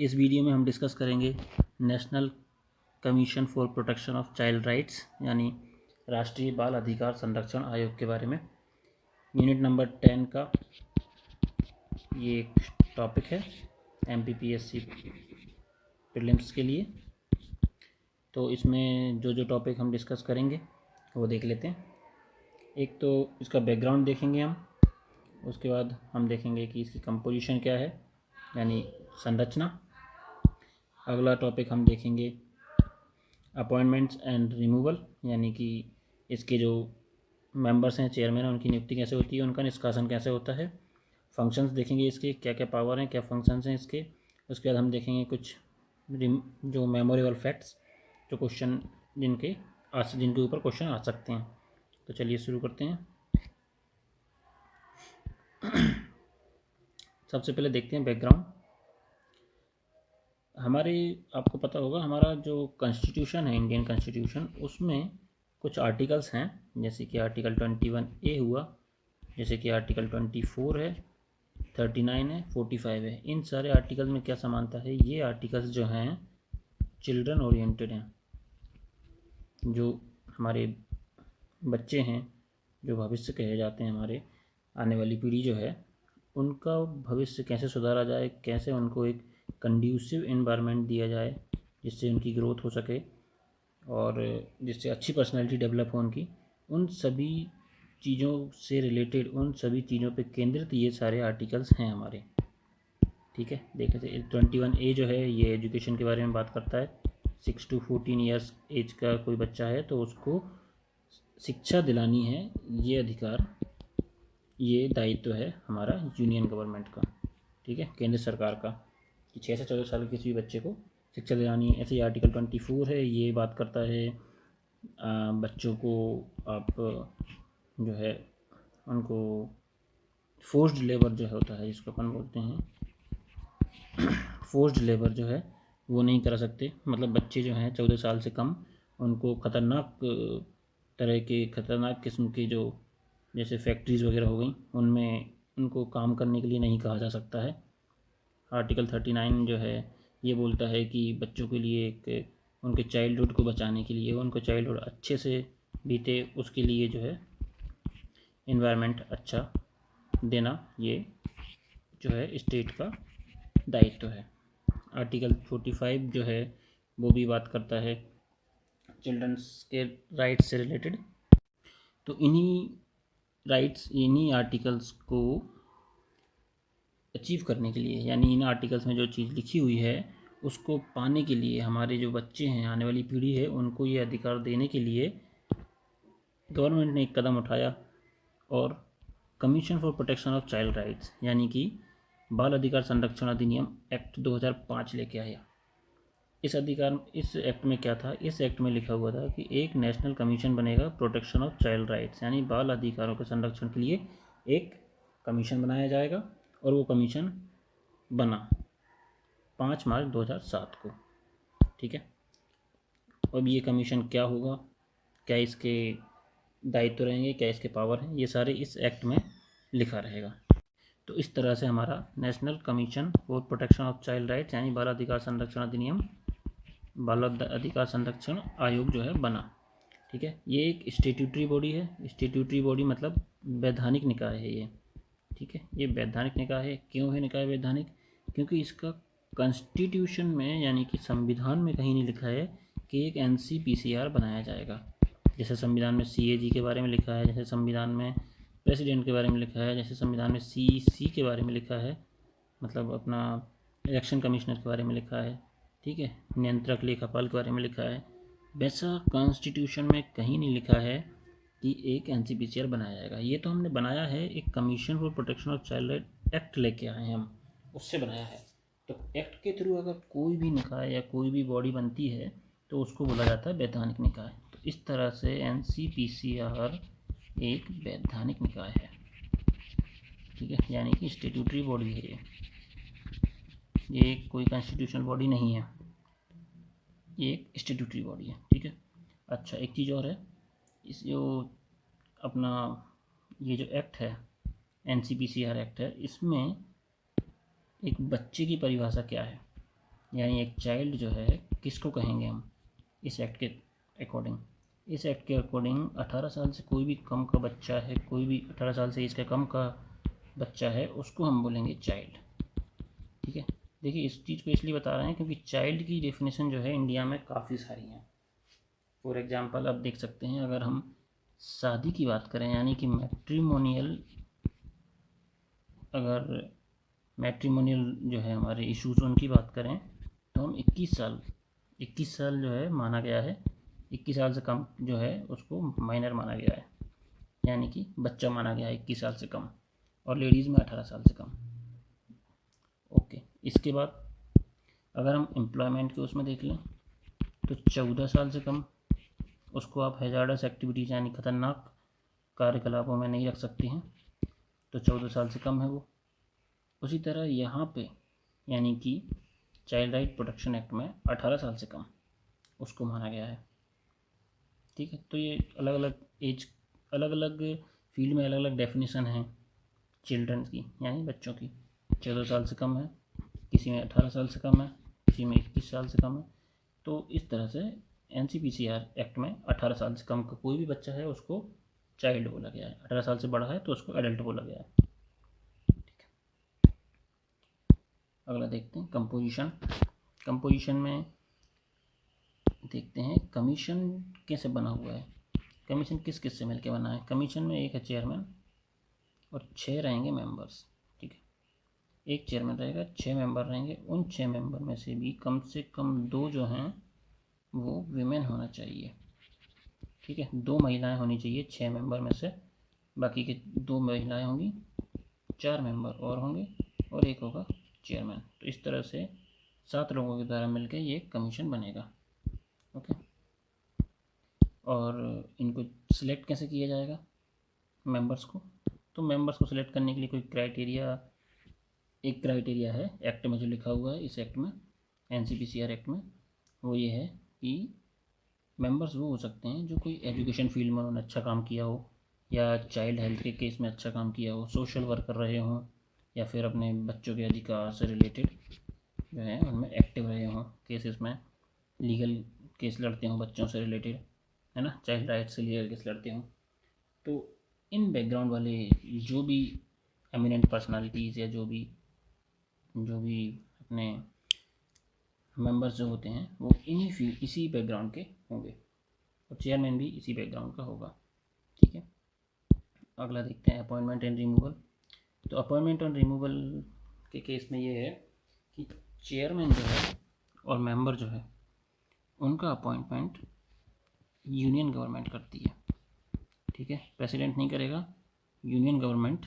इस वीडियो में हम डिस्कस करेंगे national commission for protection of child rights यानी राष्ट्रीय बाल अधिकार संरक्षण आयोग के बारे में। यूनिट नंबर 10 का ये एक टॉपिक है MPPSC प्रीलिम्स के लिए। तो इसमें जो टॉपिक हम डिस्कस करेंगे वो देख लेते हैं। एक तो इसका बैकग्राउंड देखेंगे हम, उसके बाद हम देखेंगे कि इसकी कंपोजिशन क्या है यानी संरचना। अगला टॉपिक हम देखेंगे अपॉइंटमेंट्स एंड रिमूवल यानी कि इसके जो मेंबर्स हैं, चेयरमैन हैं, उनकी नियुक्ति कैसे होती है, उनका निष्कासन कैसे होता है। फंक्शंस देखेंगे इसके, क्या क्या पावर हैं, क्या फंक्शंस हैं इसके। उसके बाद हम देखेंगे कुछ जो मेमोरेबल फैक्ट्स, जो क्वेश्चन जिनके ऊपर क्वेश्चन आ सकते हैं। तो चलिए शुरू करते हैं। सबसे पहले देखते हैं बैकग्राउंड। आपको पता होगा हमारा जो कॉन्स्टिट्यूशन है, इंडियन कॉन्स्टिट्यूशन, उसमें कुछ आर्टिकल्स हैं, जैसे कि आर्टिकल 21A हुआ, जैसे कि आर्टिकल 24 है, 39 है, 45 है। इन सारे आर्टिकल में क्या समानता है, ये आर्टिकल्स जो हैं चिल्ड्रन ओरिएंटेड हैं। जो हमारे बच्चे हैं, जो भविष्य कहे जाते हैं, हमारे आने वाली पीढ़ी जो है, उनका भविष्य कैसे सुधारा जाए, कैसे उनको एक कंड्यूसिव एनवायरनमेंट दिया जाए जिससे उनकी ग्रोथ हो सके और जिससे अच्छी पर्सनैलिटी डेवलप हो उनकी, उन सभी चीज़ों से रिलेटेड, उन सभी चीज़ों पे केंद्रित ये सारे आर्टिकल्स हैं हमारे। ठीक है, देख लेते हैं। 21A जो है ये एजुकेशन के बारे में बात करता है। 6 to 14 ईयर्स एज का कोई बच्चा है तो उसको शिक्षा दिलानी है, ये अधिकार, ये दायित्व है हमारा यूनियन गवर्नमेंट का। ठीक है, केंद्र सरकार का, कि 6 से 14 साल के किसी भी बच्चे को शिक्षा दिलानी है। ऐसे ही आर्टिकल 24 है, ये बात करता है बच्चों को आप जो है उनको फोर्स्ड लेबर जो होता है, जिसको अपन बोलते हैं फोर्स्ड लेबर, जो है वो नहीं करा सकते। मतलब बच्चे जो हैं 14 साल से कम, उनको खतरनाक किस्म की जो जैसे फैक्ट्रीज़ वगैरह हो गई, उनमें उनको काम करने के लिए नहीं कहा जा सकता है। आर्टिकल 39 जो है ये बोलता है कि बच्चों के लिए एक उनके चाइल्डहुड को बचाने के लिए, उनको चाइल्डहुड अच्छे से बीते, उसके लिए जो है इन्वायरमेंट अच्छा देना, ये जो है स्टेट का दायित्व है। आर्टिकल 45 जो है वो भी बात करता है चिल्ड्रंस के राइट्स से रिलेटेड। तो इन्हीं आर्टिकल्स को अचीव करने के लिए, यानी इन आर्टिकल्स में जो चीज़ लिखी हुई है उसको पाने के लिए, हमारे जो बच्चे हैं, आने वाली पीढ़ी है, उनको ये अधिकार देने के लिए गवर्नमेंट ने एक कदम उठाया और commission for protection of child rights यानी कि बाल अधिकार संरक्षण अधिनियम एक्ट 2005 लेके आया। इस एक्ट में क्या था, इस एक्ट में लिखा हुआ था कि एक नेशनल कमीशन बनेगा प्रोटेक्शन ऑफ चाइल्ड राइट्स, यानी बाल अधिकारों के संरक्षण के लिए एक कमीशन बनाया जाएगा। और वो कमीशन बना 5 मार्च 2007 को। ठीक है, अब ये कमीशन क्या होगा, क्या इसके दायित्व रहेंगे, क्या इसके पावर हैं, ये सारे इस एक्ट में लिखा रहेगा। तो इस तरह से हमारा national commission for protection of child rights यानी बाल अधिकार संरक्षण अधिनियम, बाल अधिकार संरक्षण आयोग जो है बना। ठीक है, ये एक स्टेट्यूटरी बॉडी है। स्टेट्यूटरी बॉडी मतलब वैधानिक निकाय है ये। ठीक है, ये वैधानिक निकाय है। क्यों है निकाय वैधानिक? क्योंकि इसका कॉन्स्टिट्यूशन में यानी कि संविधान में कहीं नहीं लिखा है कि एक NCPCR बनाया जाएगा। जैसे संविधान में CAG के बारे में लिखा है, जैसे संविधान में प्रेसिडेंट के बारे में लिखा है, जैसे संविधान में CEC के बारे में लिखा है, मतलब अपना इलेक्शन कमिश्नर के बारे में लिखा है। ठीक है, नियंत्रक लेखापाल के बारे में लिखा है। वैसा कॉन्स्टिट्यूशन में कहीं नहीं लिखा है कि एक NCPCR बनाया जाएगा। ये तो हमने बनाया है, एक commission for protection of child right act लेके आए हैं हम, उससे बनाया है। तो एक्ट के थ्रू अगर कोई भी निकाय या कोई भी बॉडी बनती है तो उसको बोला जाता है वैधानिक निकाय। तो इस तरह से NCPCR एक वैधानिक निकाय है। ठीक है, यानी कि स्टेट्यूटरी बॉडी है ये कोई कॉन्स्टिट्यूशनल बॉडी नहीं है, ये एक स्टेट्यूटरी बॉडी है। ठीक है, अच्छा एक चीज़ और है, इस जो अपना ये जो एक्ट है NCPCR एक्ट है, इसमें एक बच्चे की परिभाषा क्या है, यानी एक चाइल्ड जो है किसको कहेंगे हम इस एक्ट के अकॉर्डिंग? इस एक्ट के अकॉर्डिंग 18 साल से कोई भी कम का बच्चा है, कोई भी 18 साल से इसका कम का बच्चा है, उसको हम बोलेंगे चाइल्ड। ठीक है, देखिए इस चीज़ को इसलिए बता रहे हैं क्योंकि चाइल्ड की डेफिनेशन जो है इंडिया में काफ़ी सारी हैं। फॉर एग्जांपल अब देख सकते हैं, अगर हम शादी की बात करें यानी कि मैट्रिमोनियल, अगर मैट्रिमोनियल जो है हमारे इशूज़ उनकी बात करें तो हम 21 साल जो है माना गया है, 21 साल से कम जो है उसको माइनर माना गया है, यानी कि बच्चा माना गया है 21 साल से कम, और लेडीज़ में 18 साल से कम। ओके, इसके बाद अगर हम एम्प्लॉयमेंट के उसमें देख लें तो 14 साल से कम उसको आप हैजार्डस एक्टिविटीज़ यानी खतरनाक कार्यकलापों में नहीं रख सकते हैं, तो 14 साल से कम है वो। उसी तरह यहाँ पे यानी कि चाइल्ड राइट प्रोटेक्शन एक्ट में 18 साल से कम उसको माना गया है। ठीक है, तो ये अलग अलग एज, अलग अलग फील्ड में अलग अलग डेफिनेशन हैं चिल्ड्रंस की, यानी बच्चों की। 14 साल से कम है, किसी में 18 साल से कम है, किसी में 21 साल से कम है। तो इस तरह से NCPCR एक्ट में 18 साल से कम का कोई भी बच्चा है उसको चाइल्ड बोला गया है, 18 साल से बड़ा है तो उसको एडल्ट बोला गया है। अगला देखते हैं कंपोजिशन। कंपोजिशन में देखते हैं कमीशन कैसे बना हुआ है। कमीशन किस किस से मिलकर बना है? कमीशन में एक है चेयरमैन और 6 रहेंगे मेंबर्स। ठीक है, एक चेयरमैन रहेगा, 6 मेंबर रहेंगे। उन 6 मेंबर में से भी कम से कम 2 जो हैं वो विमेन होना चाहिए। ठीक है, 2 महिलाएं होनी चाहिए 6 मेंबर में से, बाकी के 2 महिलाएं होंगी, 4 मेंबर और होंगे और एक होगा चेयरमैन। तो इस तरह से 7 लोगों के द्वारा मिलकर ये कमीशन बनेगा। ओके, और इनको सिलेक्ट कैसे किया जाएगा मेंबर्स को? तो मेंबर्स को सिलेक्ट करने के लिए कोई क्राइटेरिया, एक क्राइटेरिया है एक्ट में जो लिखा हुआ है, इस एक्ट में NCPCR एक्ट में, वो ये है कि मेंबर्स वो हो सकते हैं जो कोई एजुकेशन फील्ड में उन्होंने अच्छा काम किया हो, या चाइल्ड हेल्थ के केस में अच्छा काम किया हो, सोशल वर्क कर रहे हों, या फिर अपने बच्चों के अधिकार से रिलेटेड जो है उनमें एक्टिव रहे हों, केसेस में लीगल केस लड़ते हों बच्चों से रिलेटेड, है ना, चाइल्ड राइट से लीगल केस लड़ते हों। तो इन बैकग्राउंड वाले जो भी एमिनेंट पर्सनालिटीज़ या जो भी अपने मेंबर्स जो होते हैं वो इसी बैकग्राउंड के होंगे, और चेयरमैन भी इसी बैकग्राउंड का होगा। ठीक है, अगला देखते हैं अपॉइंटमेंट एंड रिमूवल। तो अपॉइंटमेंट एंड रिमूवल के केस में ये है कि चेयरमैन जो है और मेंबर जो है उनका अपॉइंटमेंट यूनियन गवर्नमेंट करती है। ठीक है, प्रेसिडेंट नहीं करेगा, यूनियन गवर्नमेंट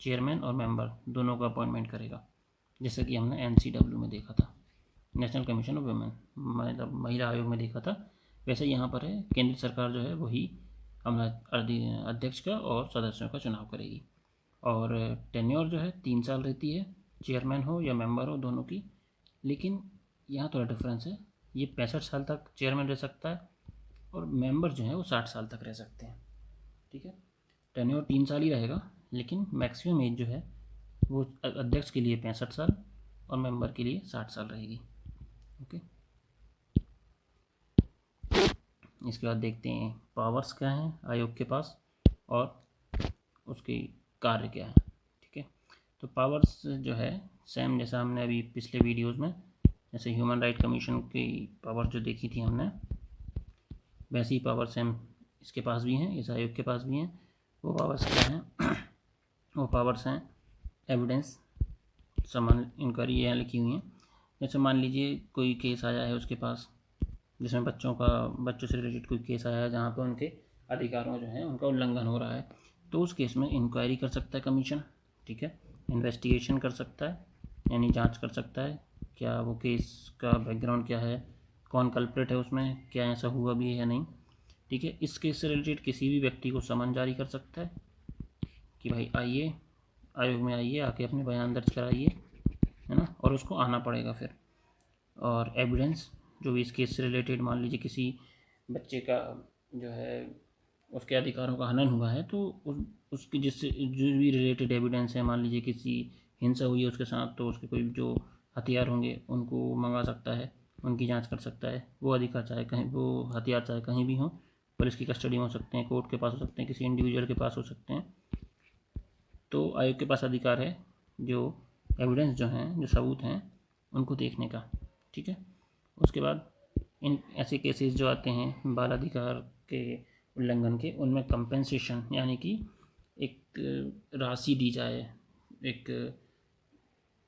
चेयरमैन और मेंबर दोनों का अपॉइंटमेंट करेगा, जैसे कि हमने NCW में देखा था, नेशनल कमीशन ऑफ वुमेन, मतलब महिला आयोग में देखा था। वैसे यहाँ पर है केंद्र सरकार जो है वही हमारा अध्यक्ष का और सदस्यों का चुनाव करेगी, और टेन्योर जो है 3 साल रहती है, चेयरमैन हो या मेंबर हो दोनों की। लेकिन यहाँ थोड़ा डिफरेंस है, ये 65 साल तक चेयरमैन रह सकता है और मेंबर जो है वो 60 साल तक रह सकते हैं। ठीक है, टेन्योर 3 साल ही रहेगा, लेकिन मैक्सिमम एज जो है वो अध्यक्ष के लिए 65 साल और मेंबर के लिए 60 साल रहेगी। ओके, इसके बाद देखते हैं पावर्स क्या हैं आयोग के पास और उसके कार्य क्या है। ठीक है, तो पावर्स जो है सेम जैसा हमने अभी पिछले वीडियोस में जैसे ह्यूमन राइट कमीशन की पावर जो देखी थी हमने, वैसी पावर सेम इसके पास भी हैं, इस आयोग के पास भी हैं। वो पावर्स क्या हैं? वो पावर्स हैं एविडेंस, समान इंक्वायरी यहाँ लिखी हुई हैं। जैसे मान लीजिए कोई केस आया है उसके पास जिसमें बच्चों से रिलेटेड कोई केस आया है जहाँ पे उनके अधिकारों जो है उनका उल्लंघन हो रहा है, तो उस केस में इंक्वायरी कर सकता है कमीशन। ठीक है, इन्वेस्टिगेशन कर सकता है, यानी जांच कर सकता है क्या वो केस का बैकग्राउंड क्या है, कौन कल्प्रिट है उसमें, क्या ऐसा हुआ भी है या नहीं। ठीक है, इस केस से रिलेटेड किसी भी व्यक्ति को समन जारी कर सकता है कि भाई आइए आयोग में आइए, आके अपने बयान दर्ज कराइए, है ना, और उसको आना पड़ेगा फिर। और एविडेंस जो भी इस केस से रिलेटेड, मान लीजिए किसी बच्चे का जो है उसके अधिकारों का हनन हुआ है, तो उसकी जिससे जो भी रिलेटेड एविडेंस है, मान लीजिए किसी हिंसा हुई है उसके साथ, तो उसके कोई जो हथियार होंगे उनको मंगा सकता है, उनकी जांच कर सकता है। वो अधिकार चाहे कहीं, वो हथियार चाहे कहीं भी हों, पुलिस की कस्टडी में हो सकते हैं, कोर्ट के पास हो सकते हैं, किसी इंडिविजुअल के पास हो सकते हैं। तो आयोग के पास अधिकार है जो एविडेंस जो हैं, जो सबूत हैं, उनको देखने का। ठीक है। उसके बाद इन ऐसे केसेस जो आते हैं बाल अधिकार के उल्लंघन के, उनमें कंपेंसेशन यानी कि एक राशि दी जाए, एक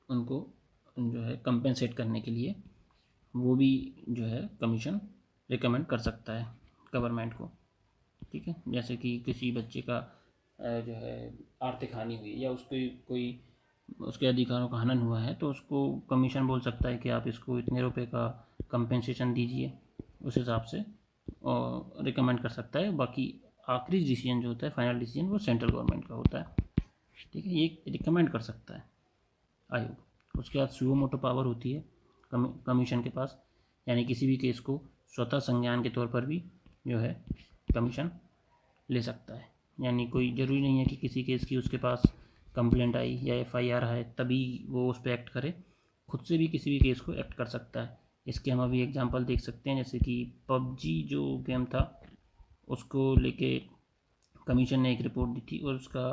उनको जो है कंपेंसेट करने के लिए, वो भी जो है कमीशन रिकमेंड कर सकता है गवर्नमेंट को। ठीक है। जैसे कि किसी बच्चे का जो है आर्थिक हानि हुई या उसको कोई उसके अधिकारों का हनन हुआ है, तो उसको कमीशन बोल सकता है कि आप इसको इतने रुपए का कंपेंसेशन दीजिए, उस हिसाब से और रिकमेंड कर सकता है। बाकी आखिरी डिसीजन जो होता है, फाइनल डिसीजन, वो सेंट्रल गवर्नमेंट का होता है। ठीक है। ये रिकमेंड कर सकता है आयोग। उसके बाद सुओ मोटो पावर होती है कमीशन के पास, यानी किसी भी केस को स्वतः संज्ञान के तौर पर भी जो है कमीशन ले सकता है। यानी कोई ज़रूरी नहीं है कि किसी केस की उसके पास कंप्लेंट आई या एफआईआर है तभी वो उस पर एक्ट करे, खुद से भी किसी भी केस को एक्ट कर सकता है। इसके हम अभी एग्जांपल देख सकते हैं, जैसे कि पबजी जो गेम था, उसको लेके कमीशन ने एक रिपोर्ट दी थी और उसका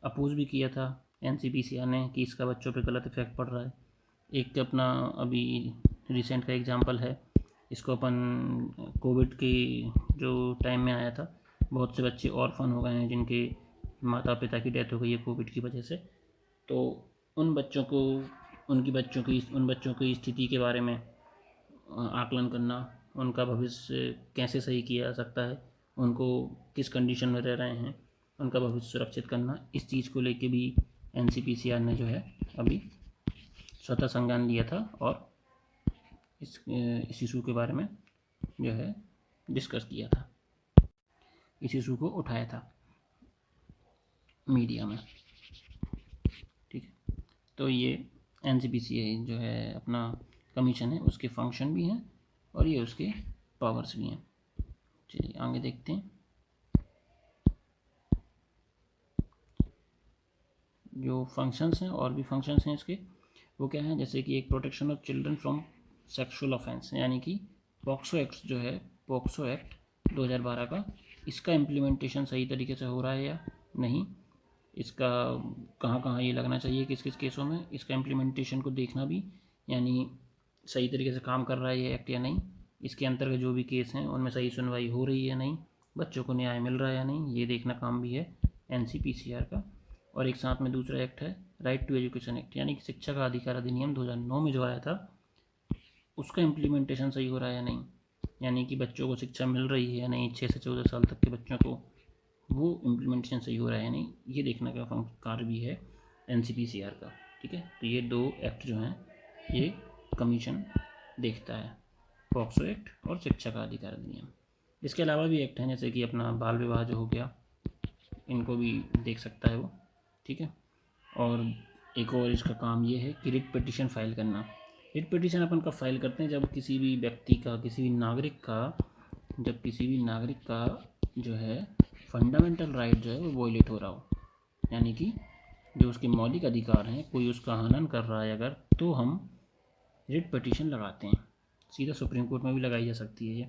अपोज भी किया था एनसीपीसीआर ने कि इसका बच्चों पे गलत इफेक्ट पड़ रहा है। एक अपना अभी रिसेंट का एग्जांपल है, इसको अपन कोविड के जो टाइम में आया था, बहुत से बच्चे ऑर्फन हो गए हैं जिनके माता पिता की डेथ हो गई है कोविड की वजह से। तो उन बच्चों को, उन बच्चों की स्थिति के बारे में आकलन करना, उनका भविष्य कैसे सही किया जा सकता है, उनको किस कंडीशन में रह रहे हैं, उनका भविष्य सुरक्षित करना, इस चीज़ को लेके भी एनसीपीसीआर ने जो है अभी स्वतः संज्ञान लिया था और इस इशू के बारे में जो है डिस्कस किया था, इस इशू को उठाया था मीडिया में। ठीक है। तो ये एनसीपीसीआर जो है अपना कमीशन है, उसके फंक्शन भी हैं और ये उसके पावर्स भी हैं। चलिए आगे देखते हैं। जो फंक्शंस हैं, और भी फंक्शंस हैं इसके, वो क्या हैं, जैसे कि एक protection of children from sexual offence, यानी कि पॉक्सो एक्ट जो है, पॉक्सो एक्ट 2012 का, इसका इम्प्लीमेंटेशन सही तरीके से हो रहा है या नहीं, इसका कहाँ कहाँ ये लगना चाहिए, किस किस केसों में, इसका इम्प्लीमेंटेशन को देखना भी, यानी सही तरीके से काम कर रहा है ये एक्ट या नहीं, इसके अंतर्गत जो भी केस हैं उनमें सही सुनवाई हो रही है या नहीं, बच्चों को न्याय मिल रहा है या नहीं, ये देखना काम भी है एनसीपीसीआर का। और एक साथ में दूसरा एक्ट है राइट टू एजुकेशन एक्ट, यानी कि शिक्षा का अधिकार अधिनियम 2009 में जो आया था, उसका इम्प्लीमेंटेशन सही हो रहा है या नहीं, यानी कि बच्चों को शिक्षा मिल रही है या नहीं, 6 से 14 साल तक के बच्चों को, वो इम्प्लीमेंटेशन सही हो रहा है या नहीं, ये देखने का कार्य भी है एनसीपीसीआर का। ठीक है। तो ये दो एक्ट जो हैं ये कमीशन देखता है, पॉक्सो एक्ट और शिक्षा का अधिकार अधिनियम। इसके अलावा भी एक्ट हैं, जैसे कि अपना बाल विवाह जो हो गया, इनको भी देख सकता है वो। ठीक है। और एक और इसका काम ये है कि रिट पिटीशन फाइल करना। रिट पिटीशन अपन कब फाइल करते हैं, जब किसी भी व्यक्ति का, किसी भी नागरिक का, जब किसी भी नागरिक का जो है फंडामेंटल राइट जो है वो वॉयलेट हो रहा हो, यानी कि जो उसके मौलिक अधिकार हैं कोई उसका हनन कर रहा है अगर, तो हम रिट पिटीशन लगाते हैं। सीधा सुप्रीम कोर्ट में भी लगाई जा सकती है ये।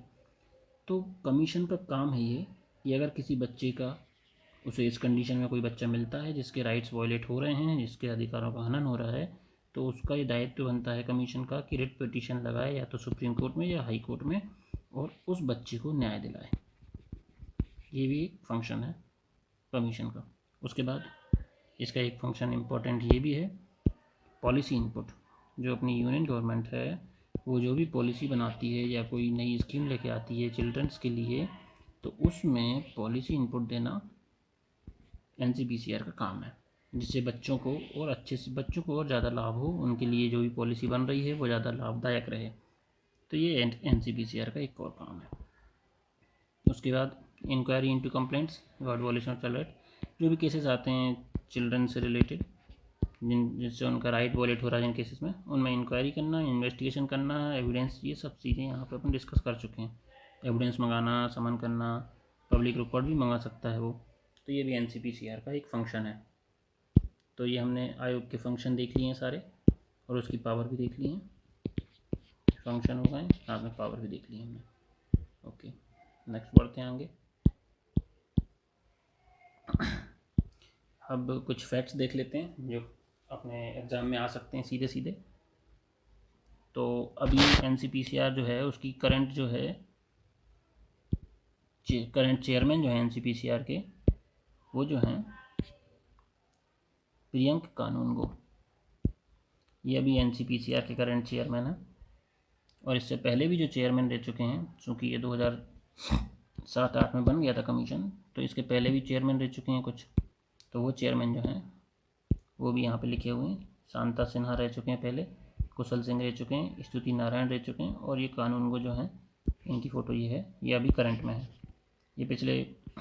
तो कमीशन का काम है ये कि अगर किसी बच्चे का, उसे इस कंडीशन में कोई बच्चा मिलता है जिसके राइट्स वॉयलेट हो रहे हैं, जिसके अधिकारों का हनन हो रहा है, तो उसका ये दायित्व बनता है कमीशन का कि रिट पिटीशन लगाए या तो सुप्रीम कोर्ट में या हाई कोर्ट में, और उस बच्चे को न्याय दिलाए। ये भी एक फंक्शन है कमीशन का। उसके बाद इसका एक फंक्शन इम्पोर्टेंट ये भी है, पॉलिसी इनपुट। जो अपनी यूनियन गवर्नमेंट है वो जो भी पॉलिसी बनाती है या कोई नई स्कीम लेके आती है चिल्ड्रंस के लिए, तो उसमें पॉलिसी इनपुट देना एनसीपीसीआर का काम है, जिससे बच्चों को और अच्छे से, बच्चों को और ज़्यादा लाभ हो, उनके लिए जो भी पॉलिसी बन रही है वो ज़्यादा लाभदायक रहे। तो ये एनसीपीसीआर का एक और काम है। उसके बाद inquiry into complaints about violation of child right, जो भी केसेस आते हैं चिल्ड्रन से रिलेटेड, जिससे उनका राइट वॉलेट हो रहा है जिन केसेस में, उनमें इंक्वायरी करना, इन्वेस्टिगेशन करना, एविडेंस, ये सब चीज़ें यहाँ पे अपन डिस्कस कर चुके हैं। एविडेंस मंगाना, समन करना, पब्लिक रिकॉर्ड भी मंगा सकता है वो। तो ये भी एनसीपीसीआर का एक फंक्शन है। तो ये हमने आयोग के फंक्शन देख लिए हैं सारे। और उसकी पावर भी देख ली है, फंक्शन हो गए, साथ में पावर भी देख ली हमने। ओके, नेक्स्ट बढ़ते हैं आगे। अब कुछ फैक्ट्स देख लेते हैं जो अपने एग्ज़ाम में आ सकते हैं सीधे सीधे। तो अभी एनसीपीसीआर जो है उसकी करंट जो है करंट चेयरमैन जो है एनसीपीसीआर के, वो जो हैं प्रियंक कानूनगो। ये अभी एनसीपीसीआर के करंट चेयरमैन हैं। और इससे पहले भी जो चेयरमैन रह चुके हैं, चूँकि ये 2007-8 में बन गया था कमीशन, तो इसके पहले भी चेयरमैन रह चुके हैं कुछ। तो वो चेयरमैन जो हैं वो भी यहाँ पे लिखे हुए हैं। शांता सिन्हा रह चुके हैं पहले, कुशल सिंह रह चुके हैं, स्तुति नारायण रह चुके हैं, और ये कानूनगो जो हैं इनकी फ़ोटो ये है, ये अभी करंट में है। ये पिछले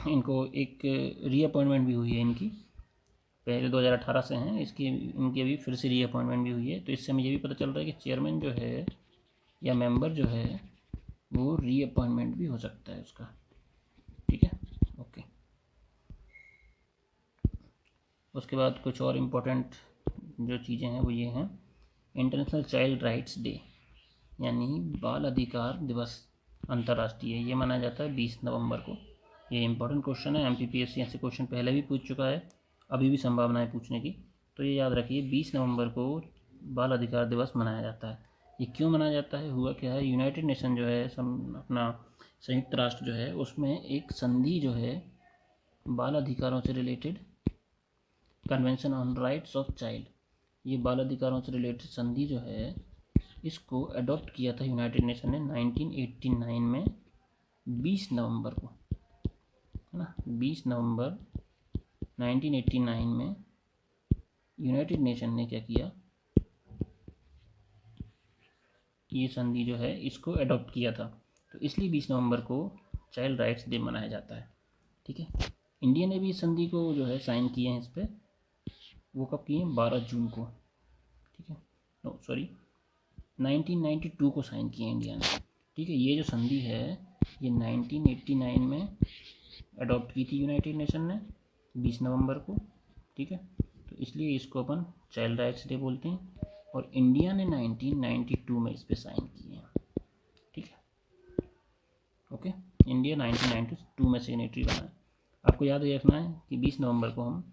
इनको एक रीअपॉइंटमेंट भी हुई है इनकी, पहले 2018 से हैं, इनकी अभी फिर से रीअपॉइंटमेंट भी हुई है। तो इससे हमें ये भी पता चल रहा है कि चेयरमैन जो है या मेंबर जो है वो रीअपॉइंटमेंट भी हो सकता है उसका। ठीक है, ओके। उसके बाद कुछ और इम्पोर्टेंट जो चीज़ें हैं वो ये हैं, इंटरनेशनल चाइल्ड राइट्स डे यानी बाल अधिकार दिवस अंतर्राष्ट्रीय, ये मनाया जाता है 20 नवंबर को। ये इंपॉर्टेंट क्वेश्चन है, एमपीपीएससी ऐसे क्वेश्चन पहले भी पूछ चुका है, अभी भी संभावना है पूछने की। तो ये याद रखिए 20 नवंबर को बाल अधिकार दिवस मनाया जाता है। ये क्यों मनाया जाता है, हुआ क्या है, यूनाइटेड नेशन जो है अपना संयुक्त राष्ट्र जो है उसमें एक संधि जो है बाल अधिकारों से related, convention on rights of child, ये बाल अधिकारों से रिलेटेड संधि जो है इसको अडॉप्ट किया था यूनाइटेड नेशन ने 1989 में 20 नवंबर को, है ना। 20 नवंबर 1989 में यूनाइटेड नेशन ने क्या किया, ये संधि जो है इसको अडॉप्ट किया था। तो इसलिए 20 नवंबर को चाइल्ड राइट्स डे मनाया जाता है। ठीक है, इंडिया ने भी इस संधि को जो है साइन किए हैं इस पर, वो कब किए, 12 जून को। ठीक है, नो सॉरी 1992 को साइन किया इंडिया ने। ठीक है, ये जो संधि है ये 1989 में अडॉप्ट की थी यूनाइटेड नेशन ने 20 नवंबर को। ठीक है, तो इसलिए इसको अपन चाइल्ड राइट्स डे बोलते हैं, और इंडिया ने 1992 में इस पर साइन किए हैं। ठीक है, ओके, इंडिया 1992 में सिग्नेटरी बना है। आपको याद रखना है कि 20 नवंबर को हम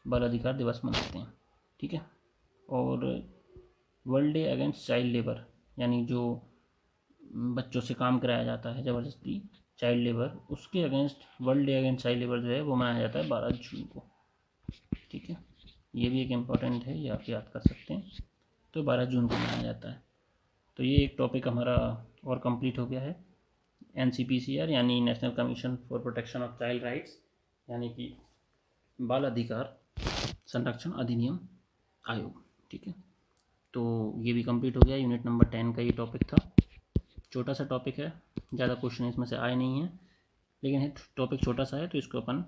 बाल अधिकार दिवस मनाते हैं। ठीक है, और world day against child labour, यानी जो बच्चों से काम कराया जाता है ज़बरदस्ती, चाइल्ड लेबर, उसके against world day against child labour जो है वो मनाया जाता है 12 जून को। ठीक है, ये भी एक इम्पॉर्टेंट है, ये आप याद कर सकते हैं। तो 12 जून को मनाया जाता है। तो ये एक टॉपिक हमारा और कंप्लीट हो गया है, एनसीपीसीआर यानी national commission for protection of child rights, यानी कि बाल अधिकार संरक्षण अधिनियम आयोग। ठीक है, तो ये भी कंप्लीट हो गया। यूनिट नंबर 10 का ये टॉपिक था। छोटा सा टॉपिक है, ज़्यादा क्वेश्चन इसमें से आए नहीं हैं, लेकिन टॉपिक छोटा सा है तो इसको अपन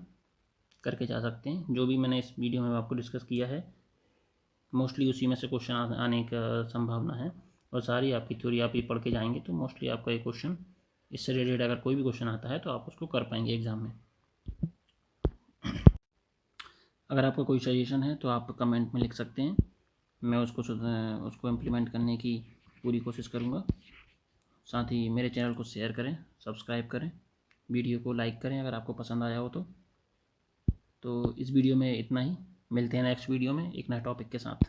करके जा सकते हैं। जो भी मैंने इस वीडियो में आपको डिस्कस किया है मोस्टली उसी में से क्वेश्चन आने का संभावना है, और सारी आपकी थ्योरी आप ये पढ़ के जाएंगे तो मोस्टली आपका ये क्वेश्चन इससे रिलेटेड अगर कोई भी क्वेश्चन आता है तो आप उसको कर पाएंगे एग्ज़ाम में। अगर आपका कोई सजेशन है तो आप कमेंट में लिख सकते हैं, मैं उसको इम्प्लीमेंट करने की पूरी कोशिश करूँगा। साथ ही मेरे चैनल को शेयर करें, सब्सक्राइब करें, वीडियो को लाइक करें अगर आपको पसंद आया हो तो इस वीडियो में इतना ही। मिलते हैं नेक्स्ट वीडियो में एक नए टॉपिक के साथ।